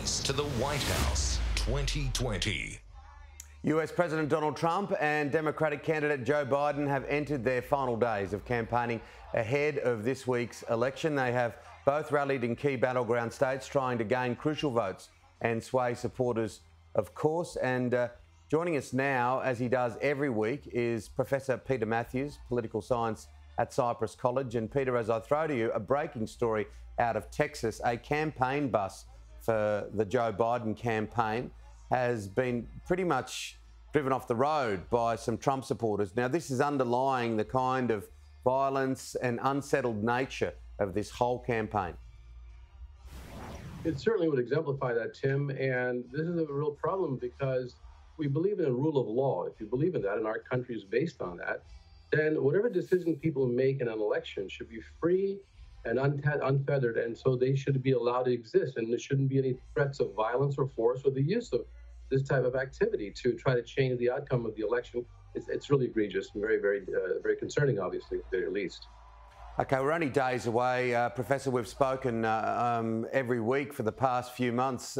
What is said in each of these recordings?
Race to the White House 2020. US President Donald Trump and Democratic candidate Joe Biden have entered their final days of campaigning ahead of this week's election. They have both rallied in key battleground states, trying to gain crucial votes and sway supporters, of course. And joining us now, as he does every week, is Professor Peter Mathews, political science at Cypress College. And Peter, as I throw to you, a breaking story out of Texas: a campaign bus for the Joe Biden campaign has been pretty much driven off the road by some Trump supporters. Now, this is underlying the kind of violence and unsettled nature of this whole campaign. It certainly would exemplify that, Tim, and this is a real problem because we believe in a rule of law. If you believe in that, and our country is based on that, then whatever decision people make in an election should be free and unfettered, and so they should be allowed to exist, and there shouldn't be any threats of violence or force or the use of this type of activity to try to change the outcome of the election. It's really egregious and very concerning, obviously, at the very least. OK, we're only days away. Professor, we've spoken every week for the past few months.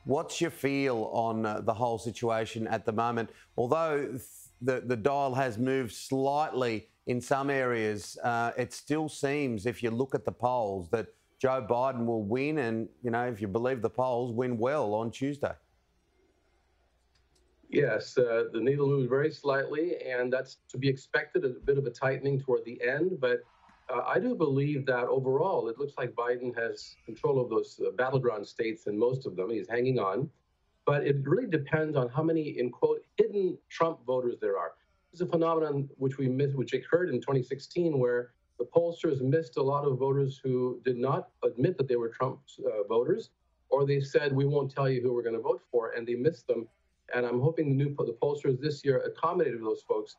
What's your feel on the whole situation at the moment? Although the dial has moved slightly in some areas, it still seems, if you look at the polls, that Joe Biden will win and, you know, if you believe the polls, win well on Tuesday. Yes, the needle moves very slightly, and that's to be expected, a bit of a tightening toward the end. But I do believe that overall, it looks like Biden has control of those battleground states in most of them. He's hanging on. But it really depends on how many, in quote, hidden Trump voters there are. This is a phenomenon which we missed, which occurred in 2016, where the pollsters missed a lot of voters who did not admit that they were Trump voters, or they said, we won't tell you who we're going to vote for, and they missed them. And I'm hoping the pollsters this year accommodated those folks,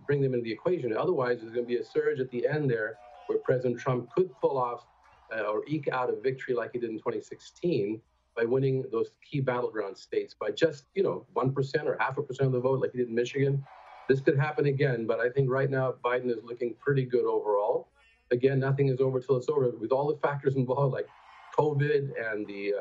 bring them into the equation. Otherwise, there's going to be a surge at the end there where President Trump could pull off or eke out a victory like he did in 2016 by winning those key battleground states by just, 1% or 0.5% of the vote like he did in Michigan. This could happen again, but I think right now Biden is looking pretty good overall. Again, nothing is over till it's over. With all the factors involved, like COVID and the,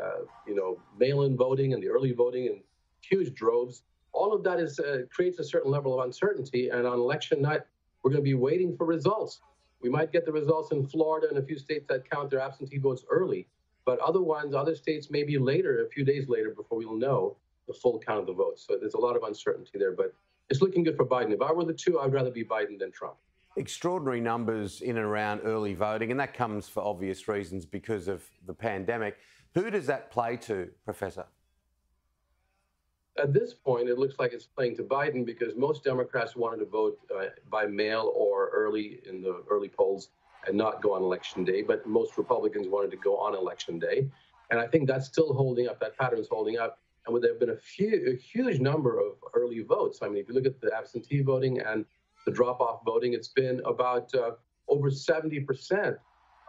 mail-in voting and the early voting in huge droves, all of that creates a certain level of uncertainty. And on election night, we're going to be waiting for results. We might get the results in Florida and a few states that count their absentee votes early. But other states may be later, a few days later, before we'll know the full count of the votes. So there's a lot of uncertainty there, but it's looking good for Biden. If I were the two, I'd rather be Biden than Trump. Extraordinary numbers in and around early voting, and that comes for obvious reasons because of the pandemic. Who does that play to, Professor? At this point, it looks like it's playing to Biden because most Democrats wanted to vote by mail or early in the early polls and not go on Election Day, but most Republicans wanted to go on Election Day. And I think that's still holding up, that pattern is holding up. And there have been a huge number of early votes. I mean, if you look at the absentee voting and the drop-off voting, it's been about over 70%,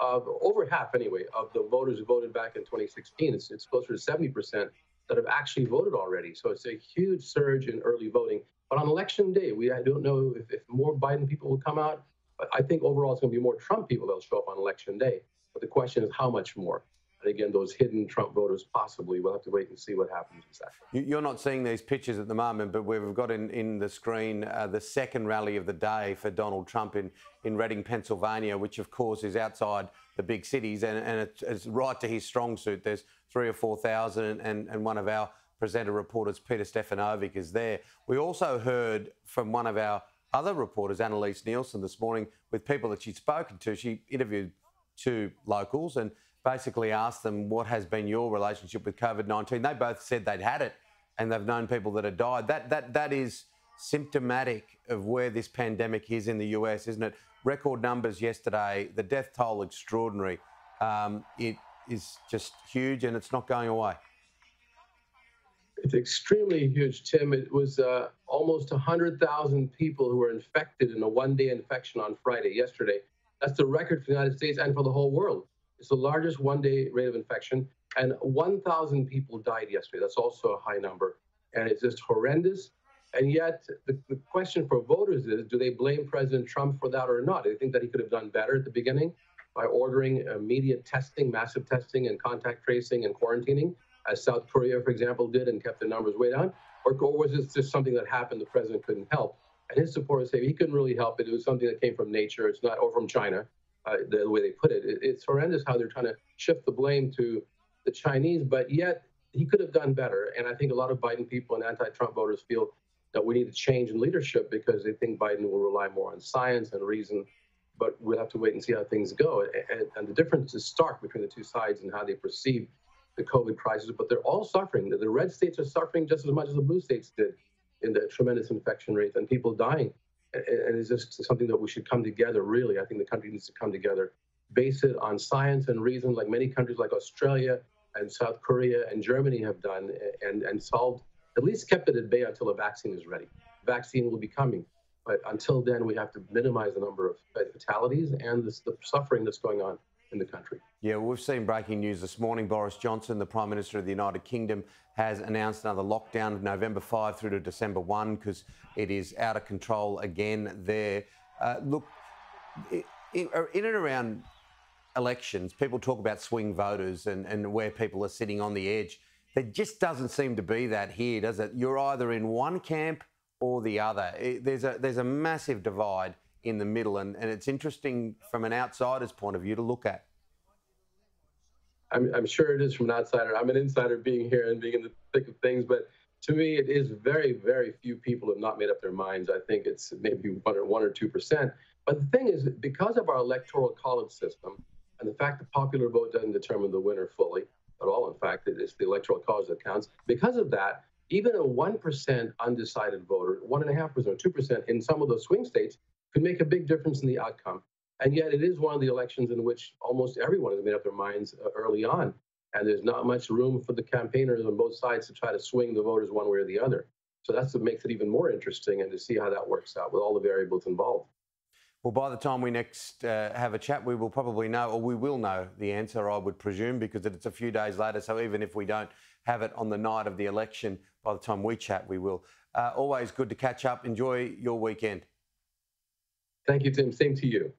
over half anyway, of the voters who voted back in 2016. It's closer to 70% that have actually voted already. So it's a huge surge in early voting. But on Election Day, I don't know if more Biden people will come out. But I think overall it's going to be more Trump people that will show up on Election Day. But the question is how much more? And again, those hidden Trump voters, possibly. We'll have to wait and see what happens exactly. You're not seeing these pictures at the moment, but we've got in the screen the second rally of the day for Donald Trump in Reading, Pennsylvania, which, of course, is outside the big cities. And it's right to his strong suit. There's 3,000 or 4,000, and one of our presenter reporters, Peter Stefanovic, is there. We also heard from one of our other reporters, Annalise Nielsen, this morning, with people that she'd spoken to. She interviewed two locals and basically asked them, what has been your relationship with COVID-19? They both said they'd had it and they've known people that had died. That is symptomatic of where this pandemic is in the US, isn't it? Record numbers yesterday, the death toll extraordinary. It is just huge and it's not going away. It's extremely huge, Tim. It was almost 100,000 people who were infected in a one-day infection on Friday, yesterday. That's the record for the United States and for the whole world. It's the largest one-day rate of infection, and 1,000 people died yesterday. That's also a high number, and it's just horrendous. And yet, the question for voters is, do they blame President Trump for that or not? Do they think that he could have done better at the beginning by ordering immediate testing, massive testing, and contact tracing and quarantining? as South Korea, for example, did and kept their numbers way down? Or was this just something that happened the president couldn't help? And his supporters say he couldn't really help it. It was something that came from nature. It's not, or from China, the way they put it. It's horrendous how they're trying to shift the blame to the Chinese, but yet he could have done better. And I think a lot of Biden people and anti-Trump voters feel that we need a change in leadership because they think Biden will rely more on science and reason. But we'll have to wait and see how things go. And the difference is stark between the two sides and how they perceive the COVID crisis. But they're all suffering. The red states are suffering just as much as the blue states did in the tremendous infection rates and people dying. And it's just something that we should come together, really. I think the country needs to come together, base it on science and reason, like many countries like Australia and South Korea and Germany have done, and solved, at least kept it at bay until a vaccine is ready. Vaccine will be coming. But until then, we have to minimize the number of fatalities and the suffering that's going on in the country. Yeah, well, we've seen breaking news this morning. Boris Johnson, the Prime Minister of the United Kingdom, has announced another lockdown of November 5 through to December 1 because it is out of control again there. Look, in and around elections, people talk about swing voters and where people are sitting on the edge. There just doesn't seem to be that here, does it? You're either in one camp or the other. There's a massive divide in the middle, and it's interesting from an outsider's point of view to look at. I'm sure it is from an outsider. I'm an insider being here and being in the thick of things, but to me, it is very, very few people have not made up their minds. I think it's maybe 1 or 2%. But the thing is, because of our electoral college system and the fact the popular vote doesn't determine the winner fully at all, in fact, it's the electoral college that counts. Because of that, even a 1% undecided voter, 1.5% or 2% in some of those swing states could make a big difference in the outcome. And yet it is one of the elections in which almost everyone has made up their minds early on. And there's not much room for the campaigners on both sides to try to swing the voters one way or the other. So that's what makes it even more interesting, and to see how that works out with all the variables involved. Well, by the time we next have a chat, we will probably know, or we will know the answer, I would presume, because it's a few days later. So even if we don't have it on the night of the election, by the time we chat, we will. Always good to catch up. Enjoy your weekend. Thank you, Tim. Same to you.